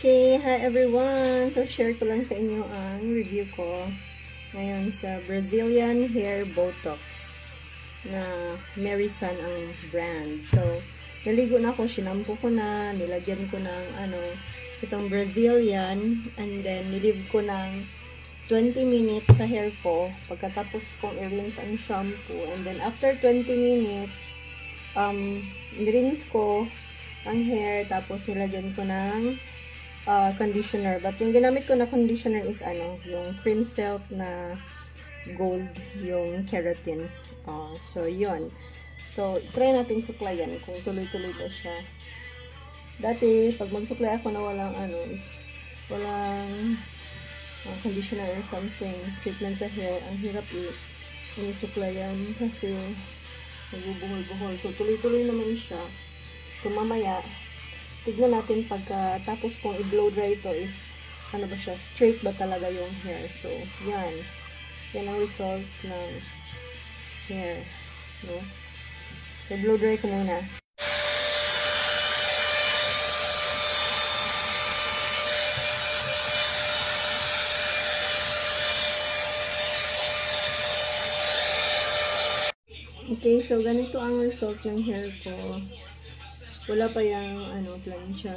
Okay, hi everyone! So, share ko lang sa inyo ang review ko ngayon sa Brazilian Hair Botox na Merisan ang brand. So, naligo na ako, sinampo ko na, nilagyan ko ng itong Brazilian, and then nilive ko ng 20 minutes sa hair ko pagkatapos kong i-rinse ang shampoo, and then after 20 minutes i-rinse ko ang hair, tapos nilagyan ko ng conditioner. But yung ginamit ko na conditioner is yung cream silk na gold, yung keratin. So yun. So try natin suklayan kung tuloy-tuloy ba siya. Dati pag magsuklay ako na walang walang conditioner or something, treatment sa hair, ang hirap suklayan kasi nagbubuhol-buhol. So tuloy-tuloy naman siya. So mamaya tignan natin pagkatapos kong i-blow dry ito if ba siya, straight ba talaga yung hair. So, yan. Yan ang result ng hair. No? So, blow dry ko muna. Okay, so ganito ang result ng hair ko. Wala pa yung plancha.